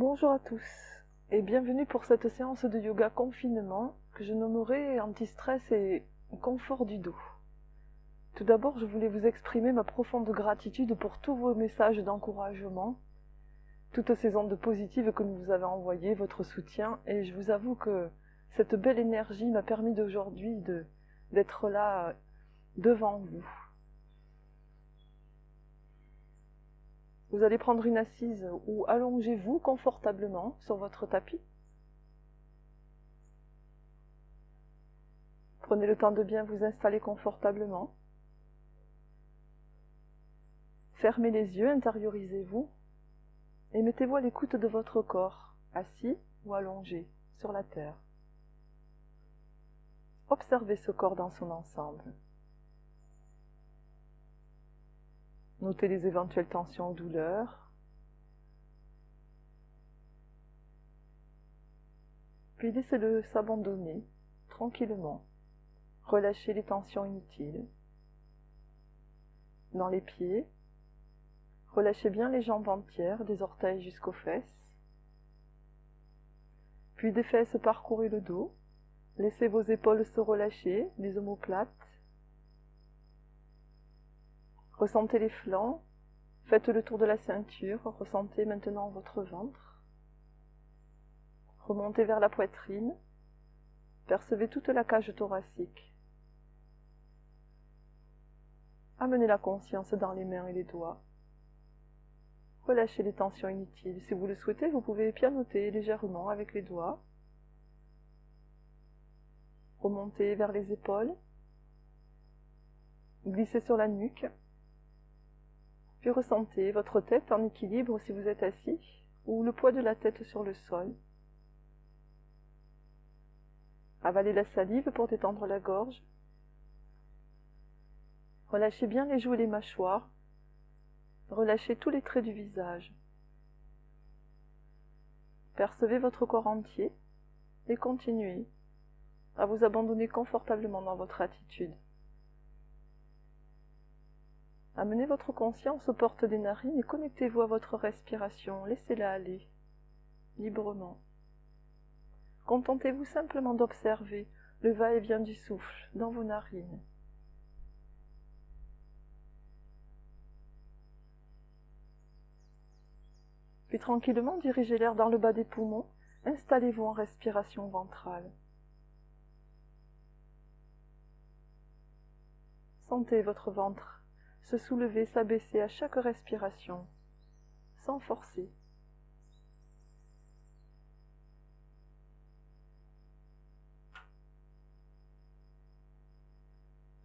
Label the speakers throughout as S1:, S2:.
S1: Bonjour à tous et bienvenue pour cette séance de yoga confinement que je nommerai anti-stress et confort du dos. Tout d'abord, je voulais vous exprimer ma profonde gratitude pour tous vos messages d'encouragement, toutes ces ondes positives que vous avez envoyées, votre soutien, et je vous avoue que cette belle énergie m'a permis d'aujourd'hui d'être là devant vous. Vous allez prendre une assise ou allongez-vous confortablement sur votre tapis. Prenez le temps de bien vous installer confortablement. Fermez les yeux, intériorisez-vous et mettez-vous à l'écoute de votre corps, assis ou allongé sur la terre. Observez ce corps dans son ensemble. Notez les éventuelles tensions ou douleurs. Puis laissez-le s'abandonner tranquillement. Relâchez les tensions inutiles. Dans les pieds, relâchez bien les jambes entières, des orteils jusqu'aux fesses. Puis des fesses parcourez le dos. Laissez vos épaules se relâcher, les omoplates. Ressentez les flancs. Faites le tour de la ceinture. Ressentez maintenant votre ventre. Remontez vers la poitrine. Percevez toute la cage thoracique. Amenez la conscience dans les mains et les doigts. Relâchez les tensions inutiles. Si vous le souhaitez, vous pouvez pianoter légèrement avec les doigts. Remontez vers les épaules. Glissez sur la nuque. Puis ressentez votre tête en équilibre si vous êtes assis, ou le poids de la tête sur le sol. Avalez la salive pour détendre la gorge. Relâchez bien les joues et les mâchoires. Relâchez tous les traits du visage. Percevez votre corps entier et continuez à vous abandonner confortablement dans votre attitude. Amenez votre conscience aux portes des narines et connectez-vous à votre respiration. Laissez-la aller librement. Contentez-vous simplement d'observer le va-et-vient du souffle dans vos narines. Puis tranquillement, dirigez l'air dans le bas des poumons. Installez-vous en respiration ventrale. Sentez votre ventre se soulever, s'abaisser à chaque respiration, sans forcer.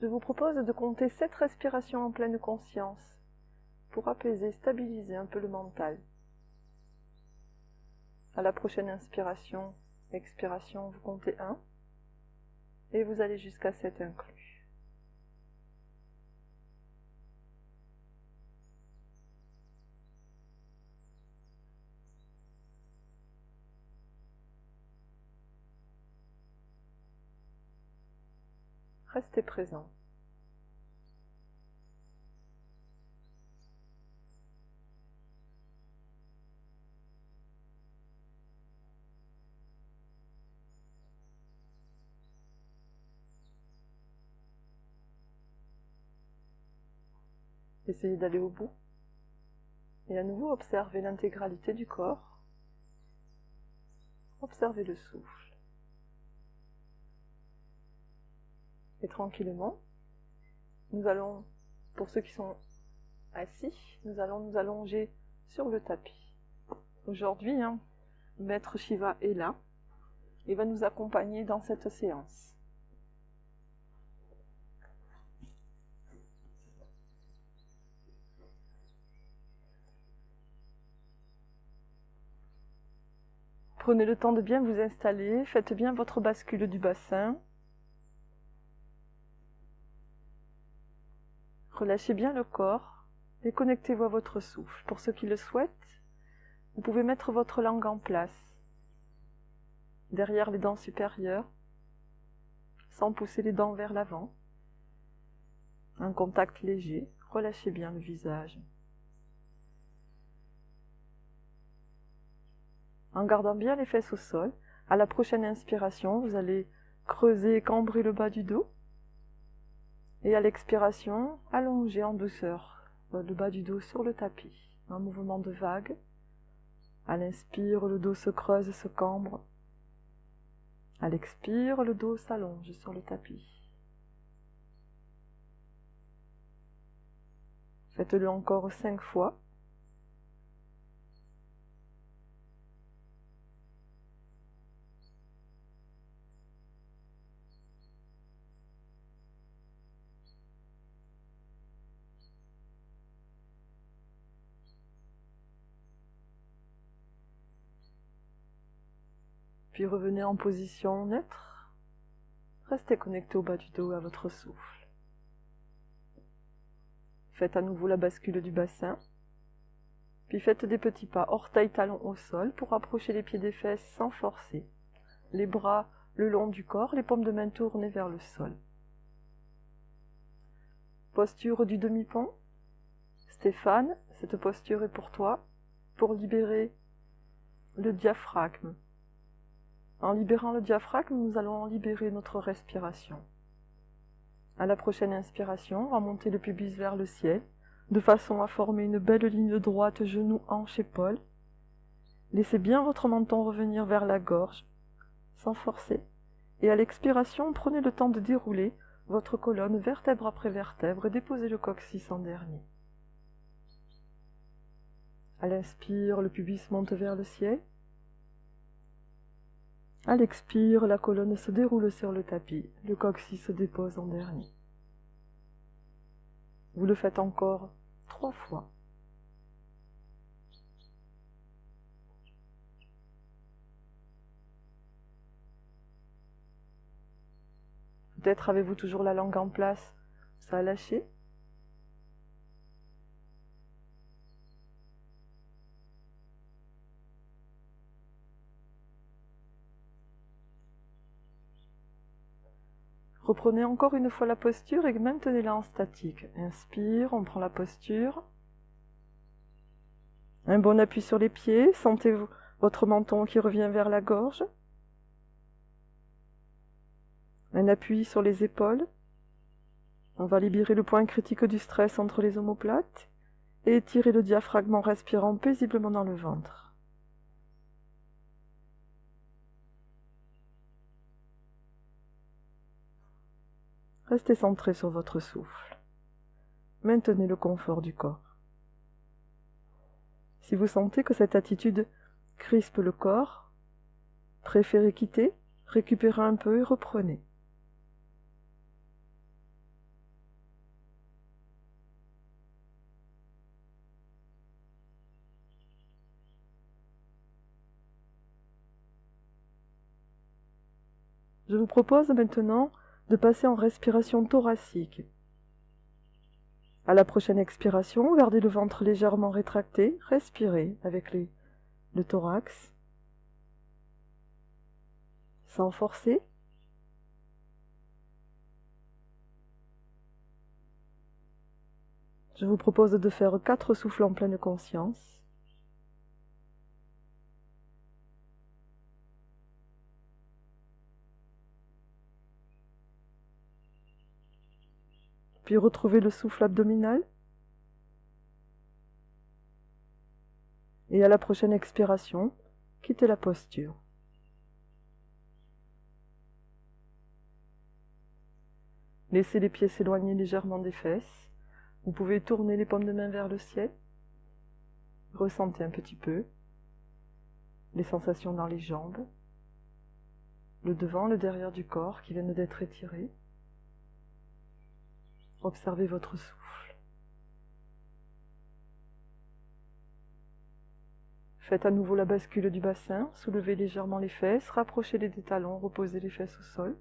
S1: Je vous propose de compter 7 respirations en pleine conscience pour apaiser, stabiliser un peu le mental. À la prochaine inspiration, expiration, vous comptez 1 et vous allez jusqu'à 7 inclus. Restez présent. Essayez d'aller au bout et à nouveau observez l'intégralité du corps. Observez le souffle. Et tranquillement, nous allons, pour ceux qui sont assis, nous allons nous allonger sur le tapis. Aujourd'hui, Maître Shiva est là et va nous accompagner dans cette séance. Prenez le temps de bien vous installer, faites bien votre bascule du bassin. Relâchez bien le corps et connectez-vous à votre souffle. Pour ceux qui le souhaitent, vous pouvez mettre votre langue en place, derrière les dents supérieures, sans pousser les dents vers l'avant. Un contact léger, relâchez bien le visage. en gardant bien les fesses au sol. À la prochaine inspiration, vous allez creuser et cambrer le bas du dos. Et à l'expiration, allongez en douceur le bas du dos sur le tapis. Un mouvement de vague. À l'inspire, le dos se creuse et se cambre. À l'expire, le dos s'allonge sur le tapis. Faites-le encore 5 fois. Puis revenez en position neutre. Restez connecté au bas du dos et à votre souffle. Faites à nouveau la bascule du bassin. Puis faites des petits pas orteils-talons au sol pour approcher les pieds des fesses sans forcer. Les bras le long du corps, les paumes de main tournées vers le sol. Posture du demi-pont. Stéphane, cette posture est pour toi, pour libérer le diaphragme. En libérant le diaphragme, nous allons libérer notre respiration. À la prochaine inspiration, remontez le pubis vers le ciel, de façon à former une belle ligne droite, genoux, hanches, épaules. Laissez bien votre menton revenir vers la gorge, sans forcer. Et à l'expiration, prenez le temps de dérouler votre colonne vertèbre après vertèbre et déposez le coccyx en dernier. À l'inspire, le pubis monte vers le ciel. À l'expire, la colonne se déroule sur le tapis, le coccyx se dépose en dernier. Vous le faites encore 3 fois. Peut-être avez-vous toujours la langue en place, ça a lâché. Reprenez encore une fois la posture et maintenez-la en statique. Inspire, on prend la posture. Un bon appui sur les pieds, sentez votre menton qui revient vers la gorge. Un appui sur les épaules. On va libérer le point critique du stress entre les omoplates et étirer le diaphragme en respirant paisiblement dans le ventre. Restez centré sur votre souffle. Maintenez le confort du corps. Si vous sentez que cette attitude crispe le corps, préférez quitter, récupérez un peu et reprenez. Je vous propose maintenant de passer en respiration thoracique. À la prochaine expiration, gardez le ventre légèrement rétracté, respirez avec le thorax, sans forcer. Je vous propose de faire 4 souffles en pleine conscience. Puis retrouvez le souffle abdominal. Et à la prochaine expiration, quittez la posture. Laissez les pieds s'éloigner légèrement des fesses. Vous pouvez tourner les paumes de main vers le ciel. Ressentez un petit peu les sensations dans les jambes, le devant, le derrière du corps qui viennent d'être étirés. Observez votre souffle. Faites à nouveau la bascule du bassin, soulevez légèrement les fesses, rapprochez-les des talons, reposez les fesses au sol.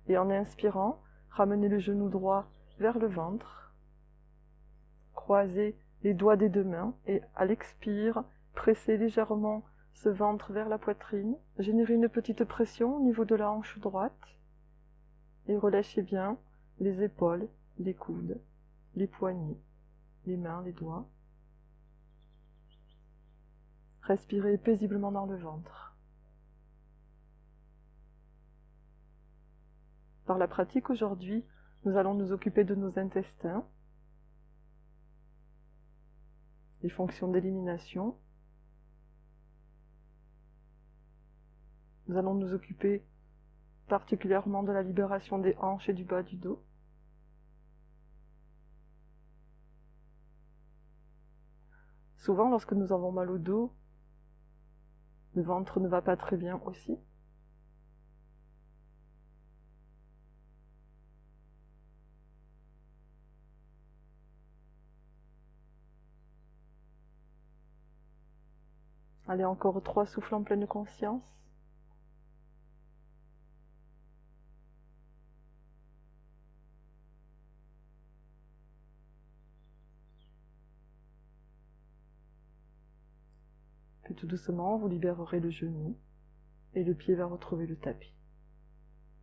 S1: Et en inspirant, ramenez le genou droit vers le ventre. Croisez les doigts des 2 mains et à l'expire, pressez légèrement ce ventre vers la poitrine. Générez une petite pression au niveau de la hanche droite. Et relâchez bien les épaules, les coudes, les poignets, les mains, les doigts. Respirez paisiblement dans le ventre. Par la pratique aujourd'hui, nous allons nous occuper de nos intestins, des fonctions d'élimination. Nous allons nous occuper particulièrement de la libération des hanches et du bas du dos. Souvent, lorsque nous avons mal au dos, le ventre ne va pas très bien aussi. Allez, encore 3 souffles en pleine conscience. Puis tout doucement, vous libérerez le genou et le pied va retrouver le tapis.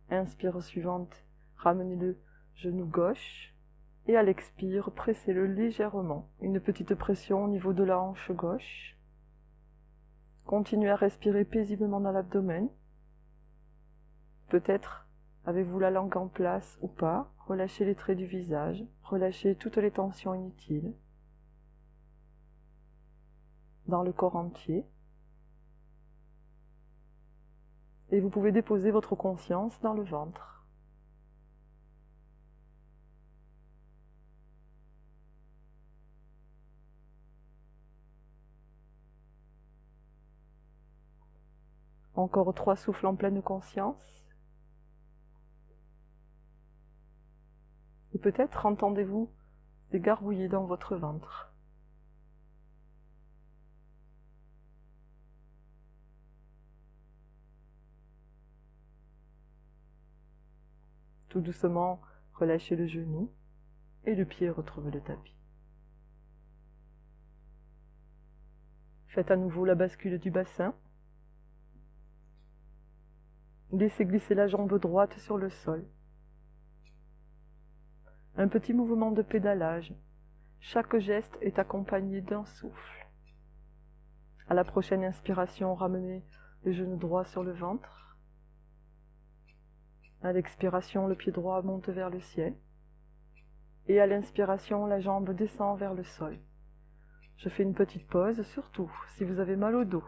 S1: Inspire suivante, ramenez le genou gauche et à l'expire, pressez-le légèrement. Une petite pression au niveau de la hanche gauche. Continuez à respirer paisiblement dans l'abdomen. Peut-être avez-vous la langue en place ou pas. Relâchez les traits du visage, relâchez toutes les tensions inutiles dans le corps entier. Et vous pouvez déposer votre conscience dans le ventre. Encore 3 souffles en pleine conscience. Et peut-être entendez-vous des gargouillis dans votre ventre. Tout doucement, relâchez le genou et le pied retrouve le tapis. Faites à nouveau la bascule du bassin. Laissez glisser la jambe droite sur le sol. Un petit mouvement de pédalage. Chaque geste est accompagné d'un souffle. À la prochaine inspiration, ramenez le genou droit sur le ventre. À l'expiration, le pied droit monte vers le ciel. Et à l'inspiration, la jambe descend vers le sol. Je fais une petite pause, surtout si vous avez mal au dos.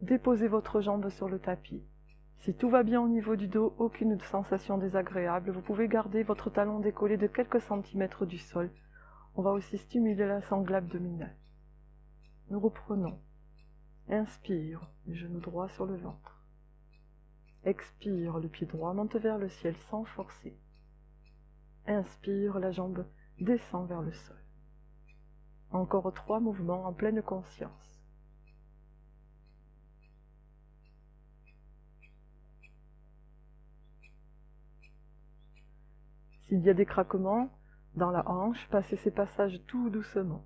S1: Déposez votre jambe sur le tapis. Si tout va bien au niveau du dos, aucune sensation désagréable, vous pouvez garder votre talon décollé de quelques centimètres du sol. On va aussi stimuler la sangle abdominale. Nous reprenons. Inspire, le genou droit sur le ventre. Expire, le pied droit monte vers le ciel sans forcer. Inspire, la jambe descend vers le sol. Encore 3 mouvements en pleine conscience. S'il y a des craquements dans la hanche, passez ces passages tout doucement.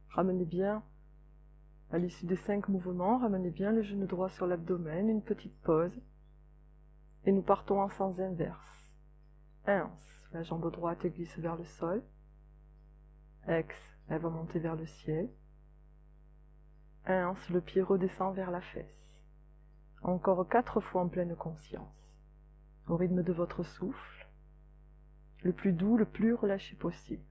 S1: Ramenez bien, à l'issue des 5 mouvements, ramenez bien le genou droit sur l'abdomen, une petite pause, et nous partons en sens inverse. Ins, la jambe droite glisse vers le sol. Ex, elle va monter vers le ciel. Ins, le pied redescend vers la fesse. Encore 4 fois en pleine conscience, au rythme de votre souffle, le plus doux, le plus relâché possible.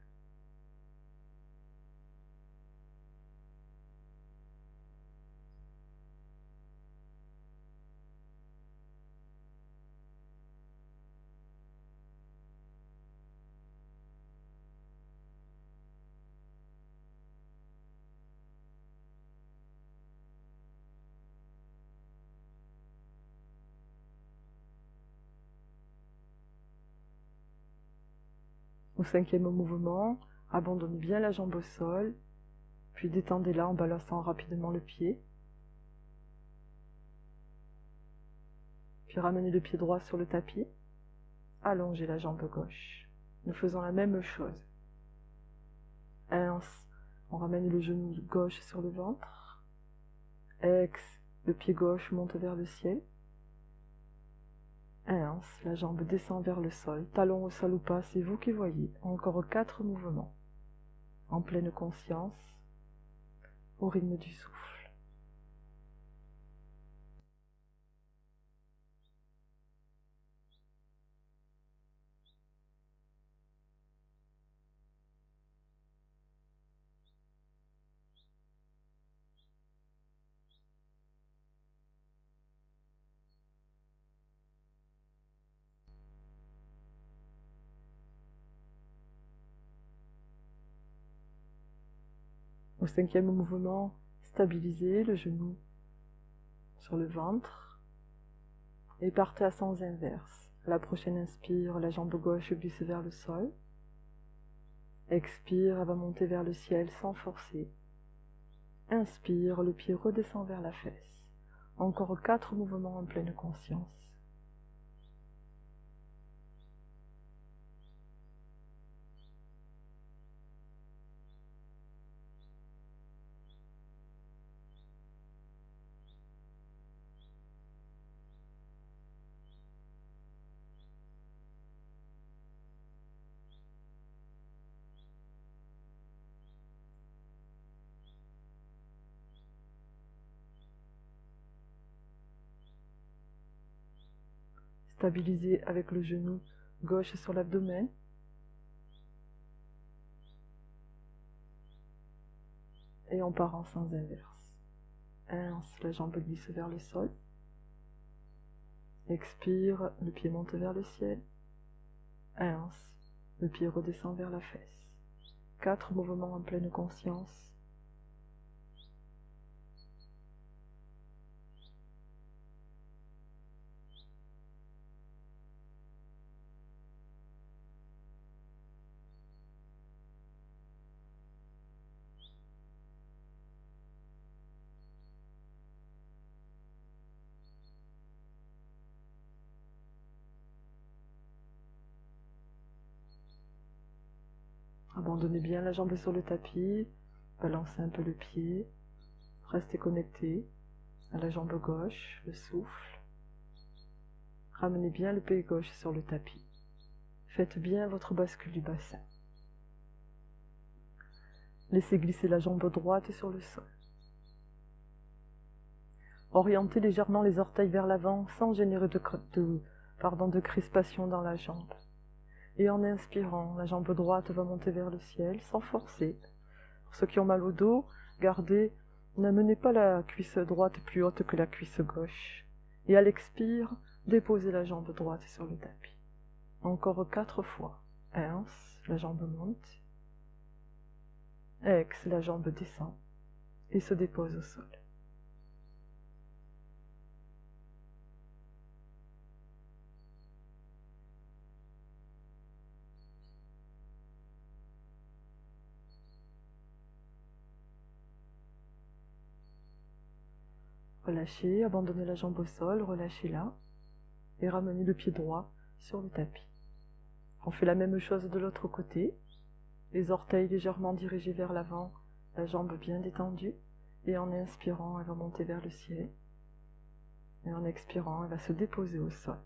S1: Au 5e mouvement, abandonnez bien la jambe au sol, puis détendez-la en balançant rapidement le pied. Puis ramenez le pied droit sur le tapis, allongez la jambe gauche. Nous faisons la même chose. Ins, on ramène le genou gauche sur le ventre. Ex, le pied gauche monte vers le ciel. 1, la jambe descend vers le sol, talon au sol ou pas, c'est vous qui voyez. Encore 4 mouvements, en pleine conscience, au rythme du souffle. Au 5e mouvement, stabilisez le genou sur le ventre et partez à sens inverse. À la prochaine inspire, la jambe gauche glisse vers le sol. Expire, elle va monter vers le ciel sans forcer. Inspire, le pied redescend vers la fesse. Encore 4 mouvements en pleine conscience. Stabilisez avec le genou gauche sur l'abdomen. Et on part en sens inverse. 1, la jambe glisse vers le sol. Expire, le pied monte vers le ciel. 1, le pied redescend vers la fesse. 4 mouvements en pleine conscience. Abandonnez bien la jambe sur le tapis, balancez un peu le pied, restez connecté à la jambe gauche, le souffle. Ramenez bien le pied gauche sur le tapis. Faites bien votre bascule du bassin. Laissez glisser la jambe droite sur le sol. Orientez légèrement les orteils vers l'avant sans générer de crispation dans la jambe. Et en inspirant, la jambe droite va monter vers le ciel sans forcer. Pour ceux qui ont mal au dos, gardez, n'amenez pas la cuisse droite plus haute que la cuisse gauche. Et à l'expire, déposez la jambe droite sur le tapis. Encore 4 fois. 1, la jambe monte. Ex, la jambe descend et se dépose au sol. Relâchez, abandonnez la jambe au sol, relâchez-la et ramenez le pied droit sur le tapis. On fait la même chose de l'autre côté, les orteils légèrement dirigés vers l'avant, la jambe bien détendue, et en inspirant, elle va monter vers le ciel, et en expirant, elle va se déposer au sol.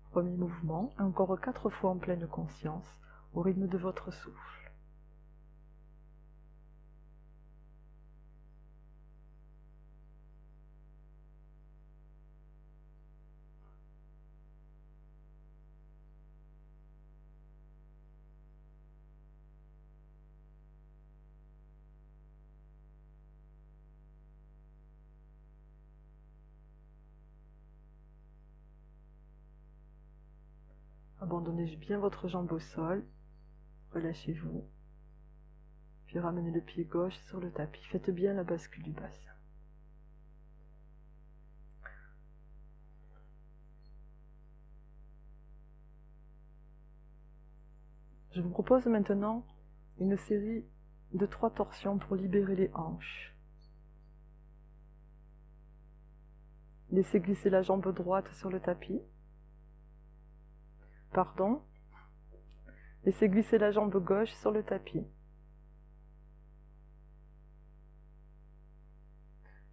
S1: Premier mouvement, encore 4 fois en pleine conscience, au rythme de votre souffle. Abandonnez bien votre jambe au sol, relâchez-vous, puis ramenez le pied gauche sur le tapis. Faites bien la bascule du bassin. Je vous propose maintenant une série de 3 torsions pour libérer les hanches. Laissez glisser la jambe droite sur le tapis. Laissez glisser la jambe gauche sur le tapis.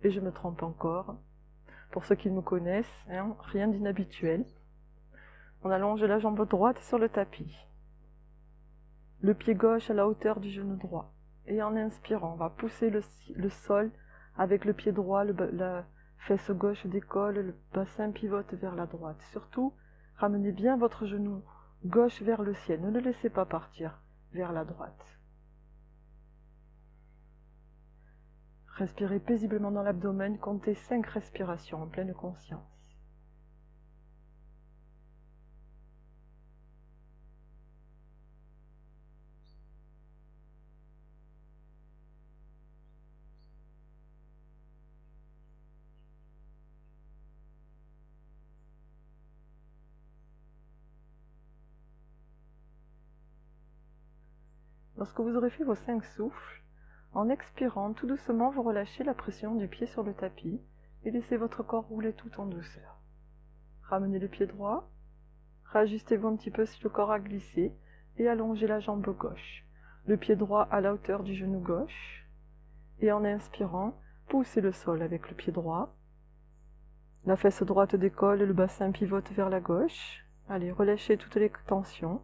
S1: Et je me trompe encore. Pour ceux qui me connaissent, hein, rien d'inhabituel. On allonge la jambe droite sur le tapis. Le pied gauche à la hauteur du genou droit. Et en inspirant, on va pousser le sol avec le pied droit, la fesse gauche décolle, le bassin pivote vers la droite. Surtout, ramenez bien votre genou gauche vers le ciel. Ne le laissez pas partir vers la droite. Respirez paisiblement dans l'abdomen, comptez 5 respirations en pleine conscience. Lorsque vous aurez fait vos 5 souffles, en expirant, tout doucement, vous relâchez la pression du pied sur le tapis et laissez votre corps rouler tout en douceur. Ramenez le pied droit, réajustez-vous un petit peu si le corps a glissé et allongez la jambe gauche. Le pied droit à la hauteur du genou gauche. Et en inspirant, poussez le sol avec le pied droit. La fesse droite décolle et le bassin pivote vers la gauche. Allez, relâchez toutes les tensions.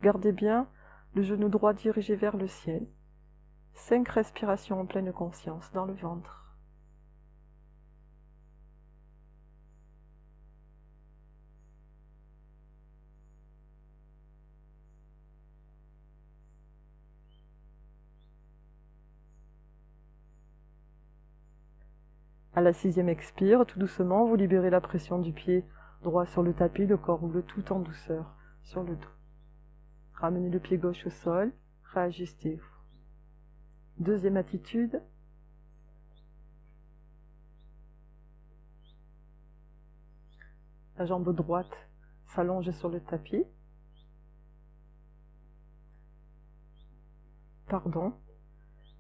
S1: Gardez bien le genou droit dirigé vers le ciel. 5 respirations en pleine conscience dans le ventre. À la 6e expire, tout doucement, vous libérez la pression du pied droit sur le tapis, le corps roule tout en douceur sur le dos. Ramenez le pied gauche au sol, réajustez-vous. 2e attitude. La jambe droite s'allonge sur le tapis.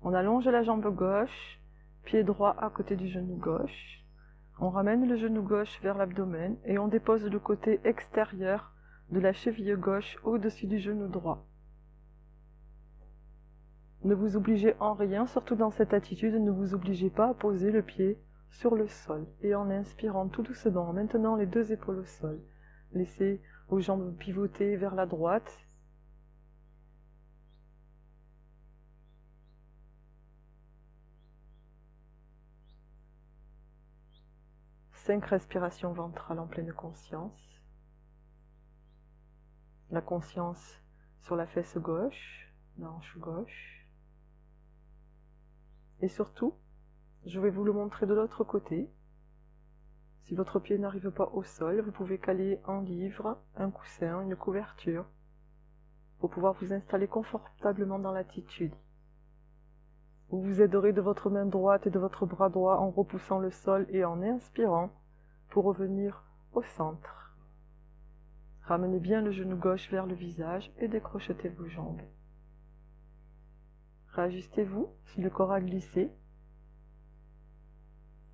S1: On allonge la jambe gauche, pied droit à côté du genou gauche. On ramène le genou gauche vers l'abdomen et on dépose le côté extérieur de la cheville gauche au-dessus du genou droit. Ne vous obligez en rien, surtout dans cette attitude, ne vous obligez pas à poser le pied sur le sol. Et en inspirant tout doucement, en maintenant les 2 épaules au sol, laissez vos jambes pivoter vers la droite. Cinq respirations ventrales en pleine conscience. La conscience sur la fesse gauche, la hanche gauche. Et surtout, je vais vous le montrer de l'autre côté. Si votre pied n'arrive pas au sol, vous pouvez caler un livre, un coussin, une couverture, pour pouvoir vous installer confortablement dans l'attitude. Vous vous aiderez de votre main droite et de votre bras droit en repoussant le sol et en inspirant pour revenir au centre. Ramenez bien le genou gauche vers le visage et décrochetez vos jambes. Réajustez-vous si le corps a glissé.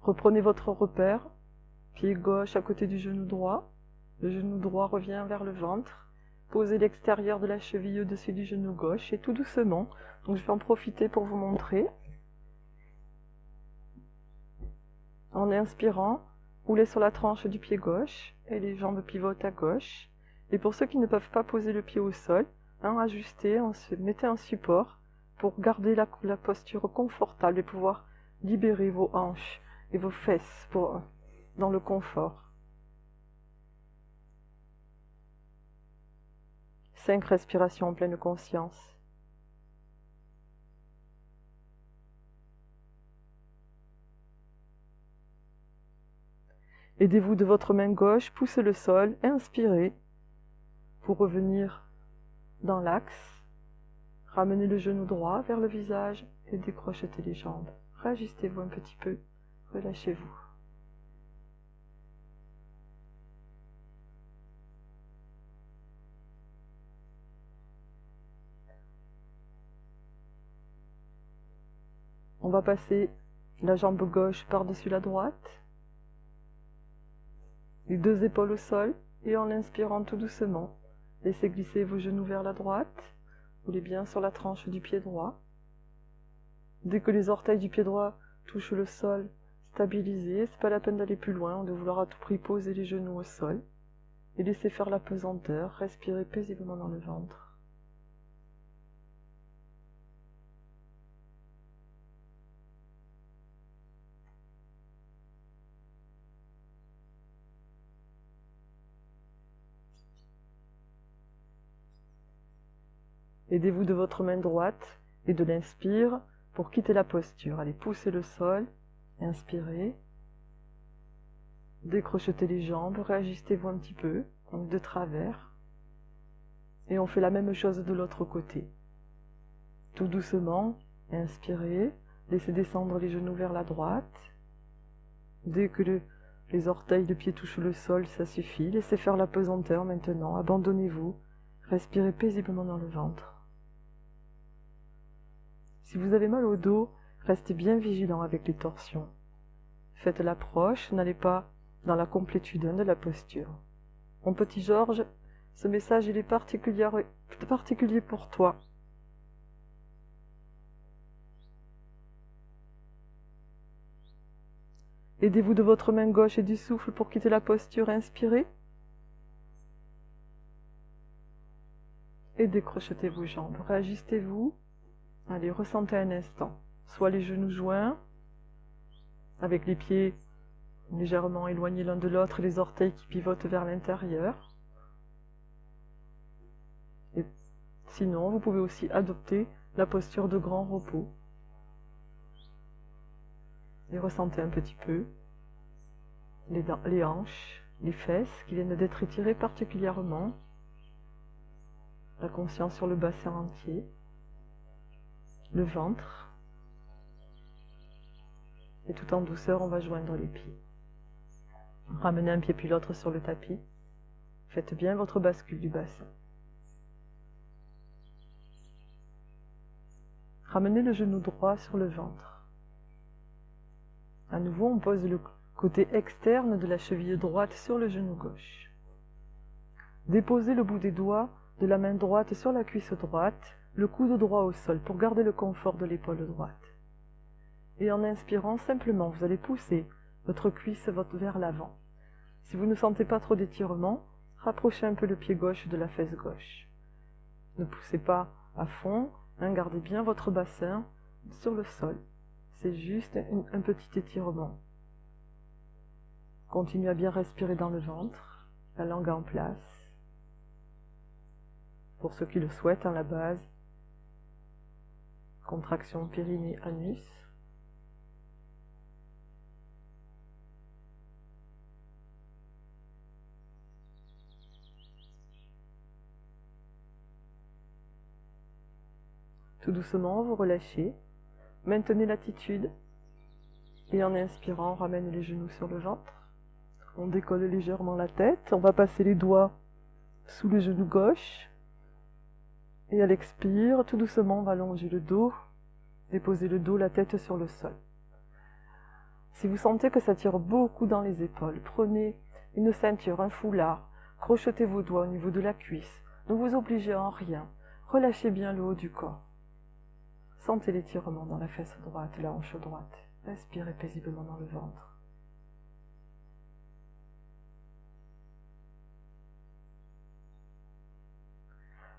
S1: Reprenez votre repère, pied gauche à côté du genou droit. Le genou droit revient vers le ventre. Posez l'extérieur de la cheville au-dessus du genou gauche et tout doucement. Donc je vais en profiter pour vous montrer. En inspirant, roulez sur la tranche du pied gauche et les jambes pivotent à gauche. Et pour ceux qui ne peuvent pas poser le pied au sol, ajustez, mettez un support pour garder la posture confortable et pouvoir libérer vos hanches et vos fesses dans le confort. 5 respirations en pleine conscience. Aidez-vous de votre main gauche, poussez le sol, inspirez pour revenir dans l'axe. Ramenez le genou droit vers le visage et décrochetez les jambes. Réajustez-vous un petit peu, relâchez-vous. On va passer la jambe gauche par-dessus la droite, les 2 épaules au sol, et en inspirant tout doucement, laissez glisser vos genoux vers la droite, roulez bien sur la tranche du pied droit. Dès que les orteils du pied droit touchent le sol, stabiliser, c'est pas la peine d'aller plus loin, de vouloir à tout prix poser les genoux au sol et laisser faire la pesanteur, respirer paisiblement dans le ventre. Aidez-vous de votre main droite et de l'inspire pour quitter la posture. Allez, poussez le sol, inspirez, décrochetez les jambes, réajustez-vous un petit peu, donc de travers. Et on fait la même chose de l'autre côté. Tout doucement, inspirez, laissez descendre les genoux vers la droite. Dès que les orteils de pied touchent le sol, ça suffit. Laissez faire la pesanteur maintenant, abandonnez-vous, respirez paisiblement dans le ventre. Si vous avez mal au dos, restez bien vigilant avec les torsions. Faites l'approche, n'allez pas dans la complétude de la posture. Mon petit Georges, ce message il est particulier pour toi. Aidez-vous de votre main gauche et du souffle pour quitter la posture, inspirez. Et décrochetez vos jambes, réajustez-vous. Allez, ressentez un instant, soit les genoux joints, avec les pieds légèrement éloignés l'un de l'autre et les orteils qui pivotent vers l'intérieur. Et sinon, vous pouvez aussi adopter la posture de grand repos. Et ressentez un petit peu les hanches, les fesses qui viennent d'être étirées particulièrement. La conscience sur le bassin entier. Le ventre, et tout en douceur, on va joindre les pieds. Ramenez un pied puis l'autre sur le tapis. Faites bien votre bascule du bassin. Ramenez le genou droit sur le ventre. À nouveau, on pose le côté externe de la cheville droite sur le genou gauche. Déposez le bout des doigts de la main droite sur la cuisse droite, le coude droit au sol pour garder le confort de l'épaule droite. Et en inspirant, simplement, vous allez pousser votre cuisse vers l'avant. Si vous ne sentez pas trop d'étirement, rapprochez un peu le pied gauche de la fesse gauche. Ne poussez pas à fond, gardez bien votre bassin sur le sol. C'est juste un petit étirement. Continuez à bien respirer dans le ventre, la langue en place. Pour ceux qui le souhaitent, à la base, contraction périnée-anus. Tout doucement, vous relâchez. Maintenez l'attitude. Et en inspirant, on ramène les genoux sur le ventre. On décolle légèrement la tête. On va passer les doigts sous le genou gauche. Et à l'expire, tout doucement, on va allonger le dos. Déposer le dos, la tête sur le sol. Si vous sentez que ça tire beaucoup dans les épaules, prenez une ceinture, un foulard. Crochetez vos doigts au niveau de la cuisse. Ne vous obligez en rien. Relâchez bien le haut du corps. Sentez l'étirement dans la fesse droite, la hanche droite. Respirez paisiblement dans le ventre.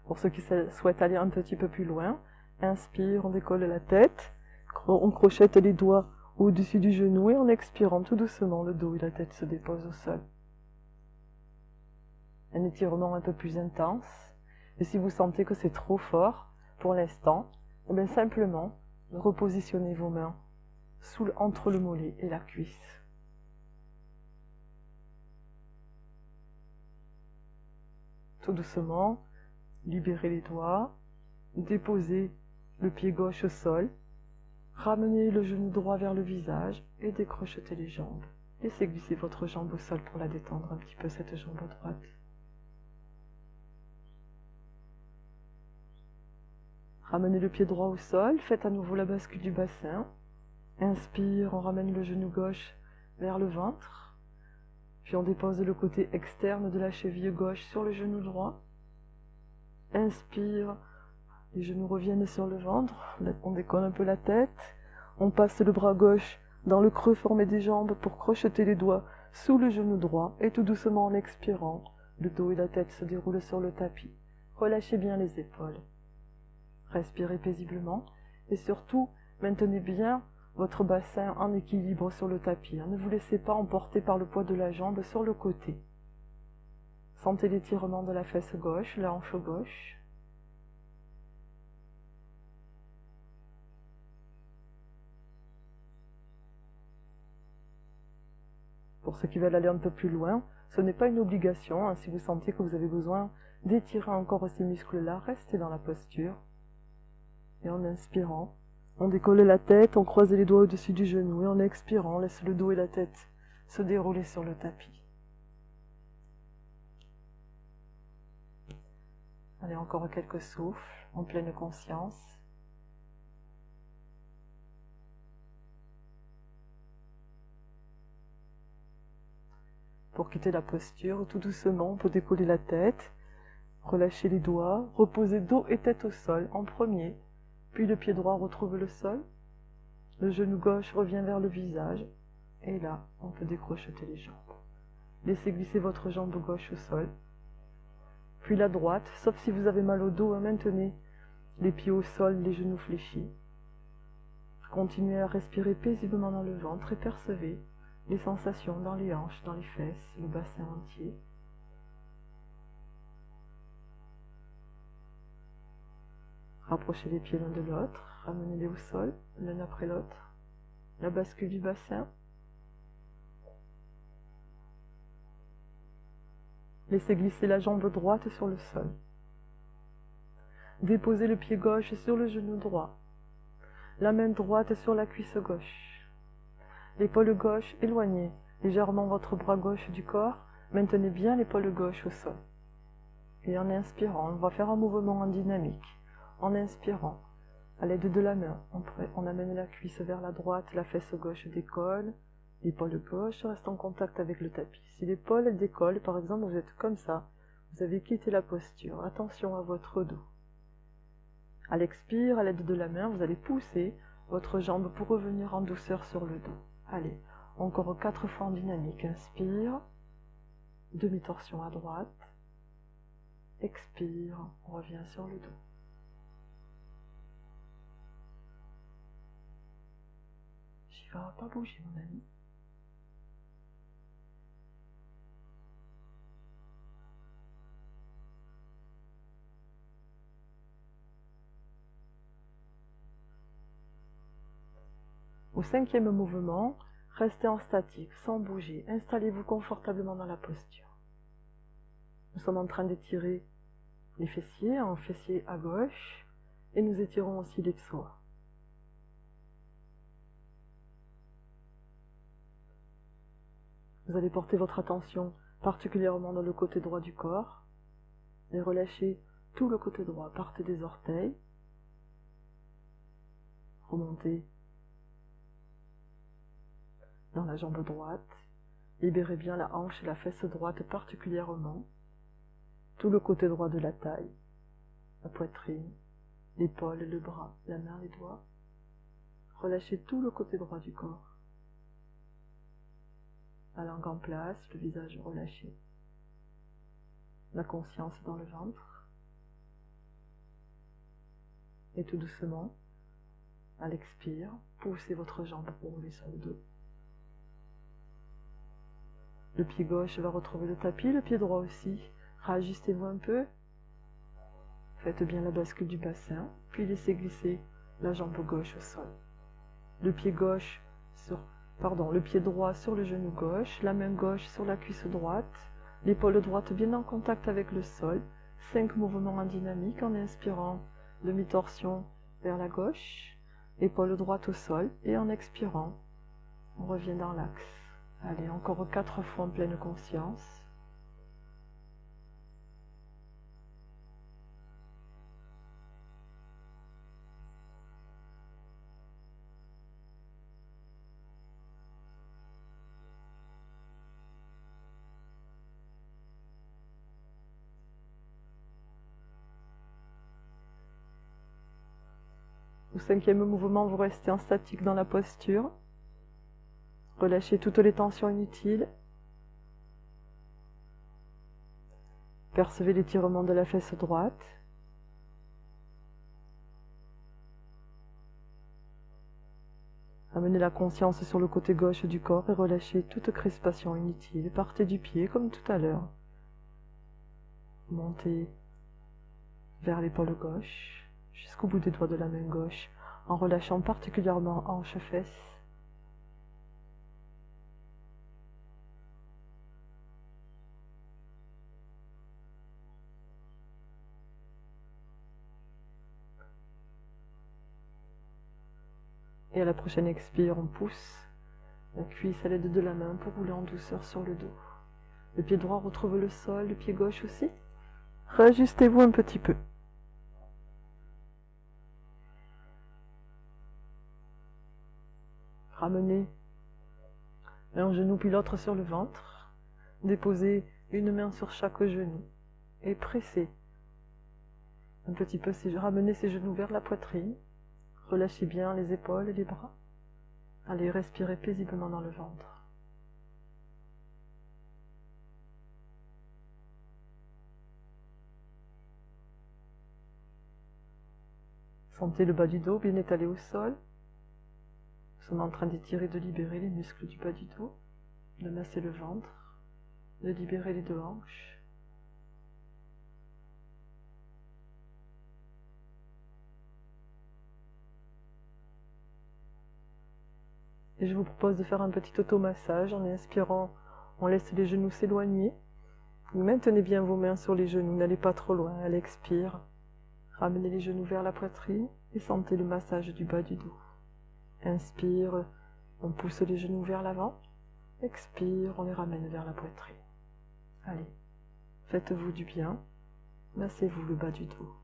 S1: Pour ceux qui souhaitent aller un petit peu plus loin, inspire, on décolle la tête, on crochette les doigts au-dessus du genou et en expirant tout doucement, le dos et la tête se déposent au sol. Un étirement un peu plus intense. Et si vous sentez que c'est trop fort pour l'instant, eh bien simplement repositionnez vos mains entre le mollet et la cuisse. Tout doucement, libérez les doigts, déposez le pied gauche au sol, ramenez le genou droit vers le visage et décrochetez les jambes. Laissez glisser votre jambe au sol pour la détendre un petit peu, cette jambe droite. Ramenez le pied droit au sol, faites à nouveau la bascule du bassin. Inspire, on ramène le genou gauche vers le ventre. Puis on dépose le côté externe de la cheville gauche sur le genou droit. Inspire, les genoux reviennent sur le ventre, on décolle un peu la tête. On passe le bras gauche Dans le creux formé des jambes pour crocheter les doigts sous le genou droit et tout doucement en expirant, le dos et la tête se déroulent sur le tapis. Relâchez bien les épaules. Respirez paisiblement et surtout, maintenez bien votre bassin en équilibre sur le tapis. Ne vous laissez pas emporter par le poids de la jambe sur le côté. Sentez l'étirement de la fesse gauche, la hanche gauche. Pour ceux qui veulent aller un peu plus loin, ce n'est pas une obligation. Si vous sentez que vous avez besoin d'étirer encore ces muscles-là, restez dans la posture. Et en inspirant, on décolle la tête, on croise les doigts au-dessus du genou. Et en expirant, on laisse le dos et la tête se dérouler sur le tapis. Allez, encore quelques souffles, en pleine conscience. Pour quitter la posture, tout doucement, on peut décoller la tête, relâcher les doigts, reposer dos et tête au sol en premier, puis le pied droit retrouve le sol, le genou gauche revient vers le visage, et là, on peut décrocheter les jambes. Laissez glisser votre jambe gauche au sol, puis la droite, sauf si vous avez mal au dos, maintenez les pieds au sol, les genoux fléchis. Continuez à respirer paisiblement dans le ventre et percevez les sensations dans les hanches, dans les fesses, le bassin entier. Rapprochez les pieds l'un de l'autre, ramenez-les au sol, l'un après l'autre. La bascule du bassin. Laissez glisser la jambe droite sur le sol. Déposez le pied gauche sur le genou droit. La main droite sur la cuisse gauche. L'épaule gauche éloignée légèrement votre bras gauche du corps. Maintenez bien l'épaule gauche au sol. Et en inspirant, on va faire un mouvement en dynamique. En inspirant, à l'aide de la main, on amène la cuisse vers la droite, la fesse gauche décolle, l'épaule gauche reste en contact avec le tapis. Si l'épaule décolle, par exemple, vous êtes comme ça, vous avez quitté la posture. Attention à votre dos. À l'expire, à l'aide de la main, vous allez pousser votre jambe pour revenir en douceur sur le dos. Allez, encore 4 fois en dynamique. Inspire, demi-torsion à droite. Expire, on revient sur le dos. J'y vais pas bouger, mon ami. Au 5e mouvement, restez en statique, sans bouger. Installez-vous confortablement dans la posture. Nous sommes en train d'étirer les fessiers, un fessier à gauche, et nous étirons aussi les psoas. Vous allez porter votre attention particulièrement dans le côté droit du corps, et relâchez tout le côté droit. Partez des orteils, remontez dans la jambe droite, libérez bien la hanche et la fesse droite particulièrement, tout le côté droit de la taille, la poitrine, l'épaule, le bras, la main, les doigts. Relâchez tout le côté droit du corps. La langue en place, le visage relâché. La conscience dans le ventre. Et tout doucement, à l'expire, poussez votre jambe pour rouler sur le dos. Le pied gauche va retrouver le tapis, le pied droit aussi. Réajustez-vous un peu. Faites bien la bascule du bassin, puis laissez glisser la jambe gauche au sol. Le pied droit sur le genou gauche, la main gauche sur la cuisse droite, l'épaule droite bien en contact avec le sol. 5 mouvements en dynamique en inspirant, demi-torsion vers la gauche, épaule droite au sol, et en expirant, on revient dans l'axe. Allez, encore 4 fois en pleine conscience. Au 5e mouvement, vous restez en statique dans la posture. Relâchez toutes les tensions inutiles. Percevez l'étirement de la fesse droite. Amenez la conscience sur le côté gauche du corps et relâchez toute crispation inutile. Partez du pied comme tout à l'heure. Montez vers l'épaule gauche, jusqu'au bout des doigts de la main gauche, en relâchant particulièrement hanche-fesses. Et à la prochaine expire, on pousse la cuisse à l'aide de la main pour rouler en douceur sur le dos. Le pied droit retrouve le sol, le pied gauche aussi. Réajustez-vous un petit peu. Ramenez un genou puis l'autre sur le ventre. Déposez une main sur chaque genou et pressez un petit peu, ramenez ces genoux vers la poitrine. Relâchez bien les épaules et les bras. Allez, respirez paisiblement dans le ventre. Sentez le bas du dos bien étalé au sol. Nous sommes en train d'étirer, de libérer les muscles du bas du dos, de masser le ventre, de libérer les deux hanches. Et je vous propose de faire un petit automassage. En inspirant, on laisse les genoux s'éloigner. Maintenez bien vos mains sur les genoux, n'allez pas trop loin. À l'expire, ramenez les genoux vers la poitrine et sentez le massage du bas du dos. Inspire, on pousse les genoux vers l'avant. Expire, on les ramène vers la poitrine. Allez, faites-vous du bien. Massez-vous le bas du dos.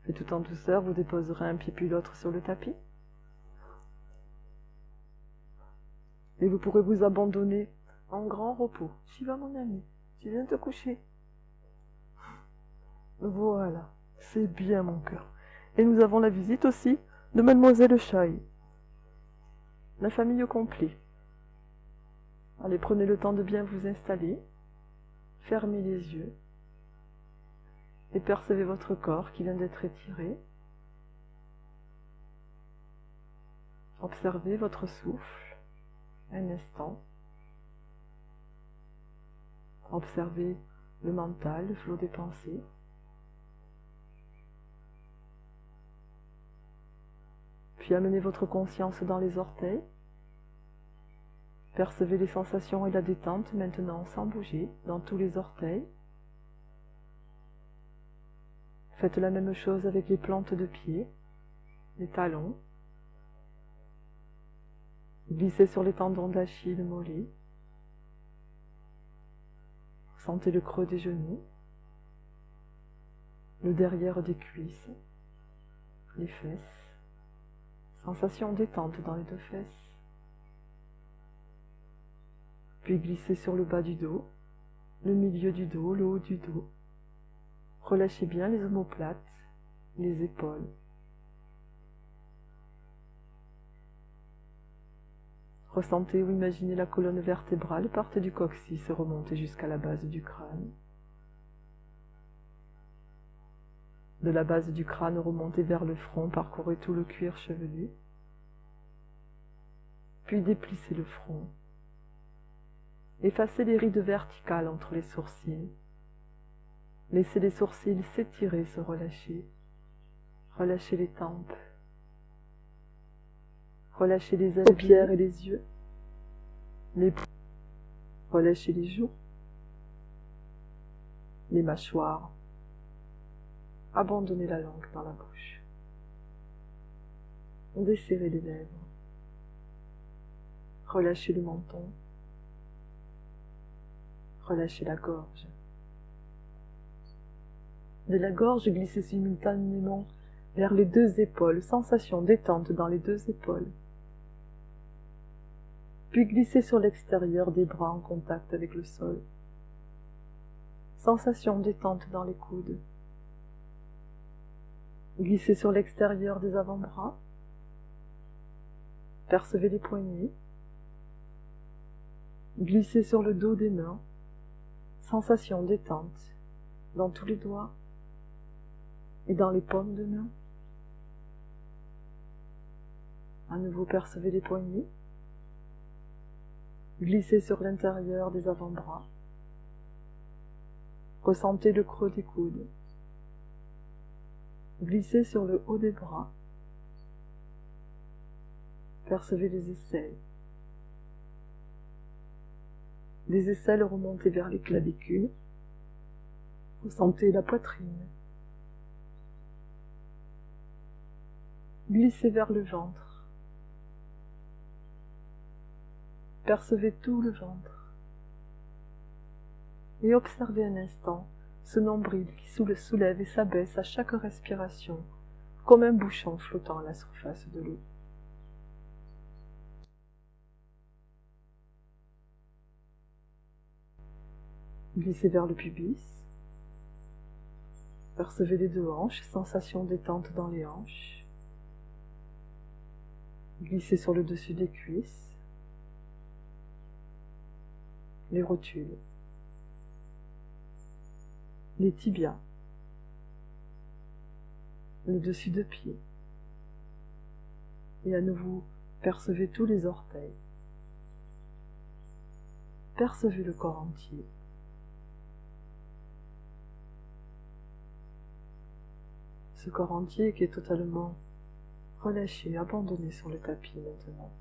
S1: Et tout en douceur, vous déposerez un pied puis l'autre sur le tapis. Et vous pourrez vous abandonner en grand repos. J'y vais mon ami, tu viens te coucher. Voilà, c'est bien mon cœur. Et nous avons la visite aussi de Mademoiselle Chai. La famille au complet. Allez, prenez le temps de bien vous installer. Fermez les yeux. Et percevez votre corps qui vient d'être étiré. Observez votre souffle. Un instant. Observez le mental, le flot des pensées. Puis amenez votre conscience dans les orteils. Percevez les sensations et la détente maintenant sans bouger dans tous les orteils. Faites la même chose avec les plantes de pied, les talons. Glissez sur les tendons d'Achille, mollets. Sentez le creux des genoux, le derrière des cuisses, les fesses. Sensation détente dans les deux fesses. Puis glissez sur le bas du dos, le milieu du dos, le haut du dos. Relâchez bien les omoplates, les épaules. Ressentez ou imaginez la colonne vertébrale partir du coccyx et remonter jusqu'à la base du crâne. De la base du crâne, remontez vers le front, parcourez tout le cuir chevelu. Puis déplissez le front. Effacez les rides verticales entre les sourcils. Laissez les sourcils s'étirer, se relâcher. Relâchez les tempes. Relâchez les paupières et les yeux. Relâchez les joues. Les mâchoires. Abandonnez la langue dans la bouche. Desserrez les lèvres. Relâchez le menton. Relâchez la gorge. De la gorge, glissez simultanément vers les deux épaules, sensation détente dans les deux épaules. Puis glissez sur l'extérieur des bras en contact avec le sol. Sensation détente dans les coudes. Glissez sur l'extérieur des avant-bras. Percevez les poignets. Glissez sur le dos des mains. Sensation détente dans tous les doigts et dans les paumes de main. À nouveau, percevez les poignets. Glissez sur l'intérieur des avant-bras. Ressentez le creux des coudes. Glissez sur le haut des bras. Percevez les aisselles. Des aisselles remontées vers les clavicules. Ressentez la poitrine. Glissez vers le ventre. Percevez tout le ventre. Et observez un instant ce nombril qui se soulève et s'abaisse à chaque respiration, comme un bouchon flottant à la surface de l'eau. Glissez vers le pubis. Percevez les deux hanches, sensation détente dans les hanches. Glissez sur le dessus des cuisses. Les rotules. Les tibias. Le dessus de pied. Et à nouveau, percevez tous les orteils. Percevez le corps entier. Ce corps entier qui est totalement relâché, abandonné sur le tapis maintenant.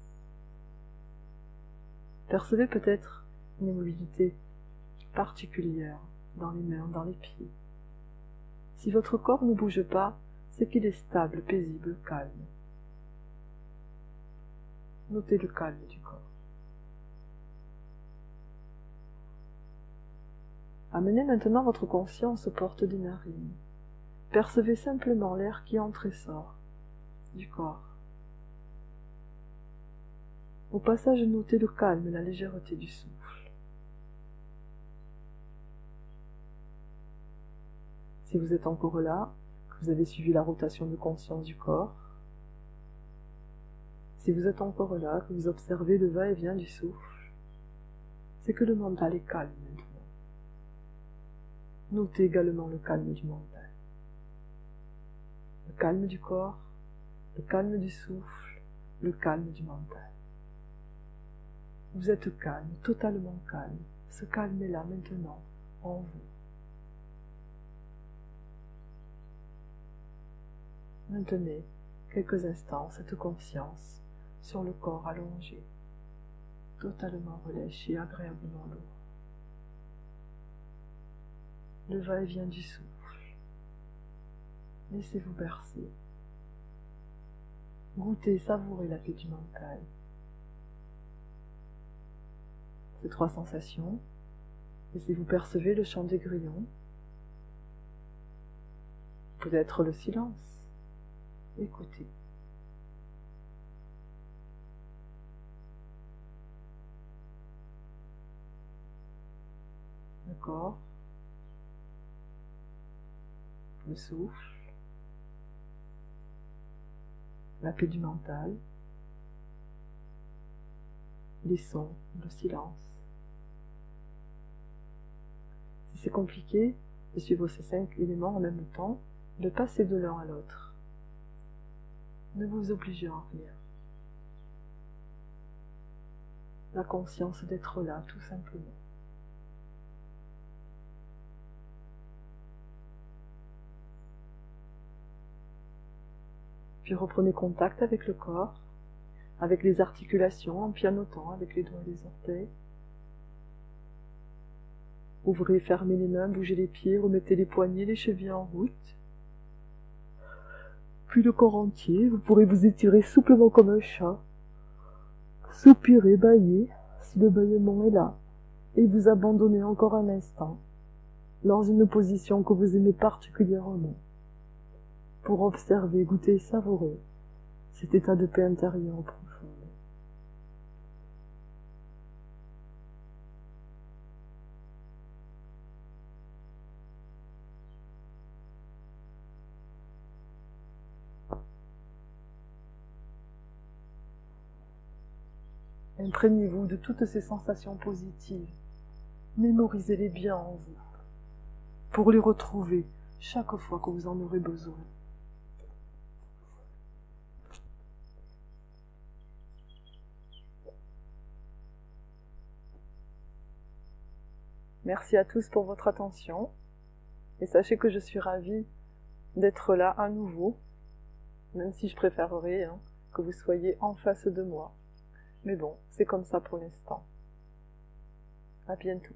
S1: Percevez peut-être une immobilité particulière dans les mains, dans les pieds. Si votre corps ne bouge pas, c'est qu'il est stable, paisible, calme. Notez le calme du corps. Amenez maintenant votre conscience aux portes des narines. Percevez simplement l'air qui entre et sort du corps. Au passage, notez le calme et la légèreté du souffle. Si vous êtes encore là, que vous avez suivi la rotation de conscience du corps, si vous êtes encore là, que vous observez le va-et-vient du souffle, c'est que le mental est calme maintenant. Notez également le calme du mental. Le calme du corps, le calme du souffle, le calme du mental. Vous êtes calme, totalement calme. Ce calme est là maintenant, en vous. Maintenez quelques instants cette conscience sur le corps allongé, totalement relâché, agréablement lourd. Le va-et-vient du souffle. Laissez-vous bercer. Goûtez, savourez la paix du mental. Ces trois sensations, laissez-vous percevoir le chant des grillons, peut-être le silence. Écoutez. Le corps, le souffle, la paix du mental, les sons, le silence. Si c'est compliqué de suivre ces 5 éléments en même temps, de passer de l'un à l'autre. Ne vous obligez en rien. La conscience d'être là, tout simplement. Puis reprenez contact avec le corps, avec les articulations en pianotant avec les doigts et les orteils. Ouvrez et fermez les mains, bougez les pieds, remettez les poignets, les chevilles en route. Puis le corps entier, vous pourrez vous étirer souplement comme un chat, soupirer, bâiller, si le bâillement est là, et vous abandonner encore un instant dans une position que vous aimez particulièrement, pour observer, goûter et savourer cet état de paix intérieure profond. Imprégnez-vous de toutes ces sensations positives. Mémorisez-les bien en vous, pour les retrouver chaque fois que vous en aurez besoin. Merci à tous pour votre attention, et sachez que je suis ravie d'être là à nouveau, même si je préférerais que vous soyez en face de moi. Mais bon, c'est comme ça pour l'instant. À bientôt.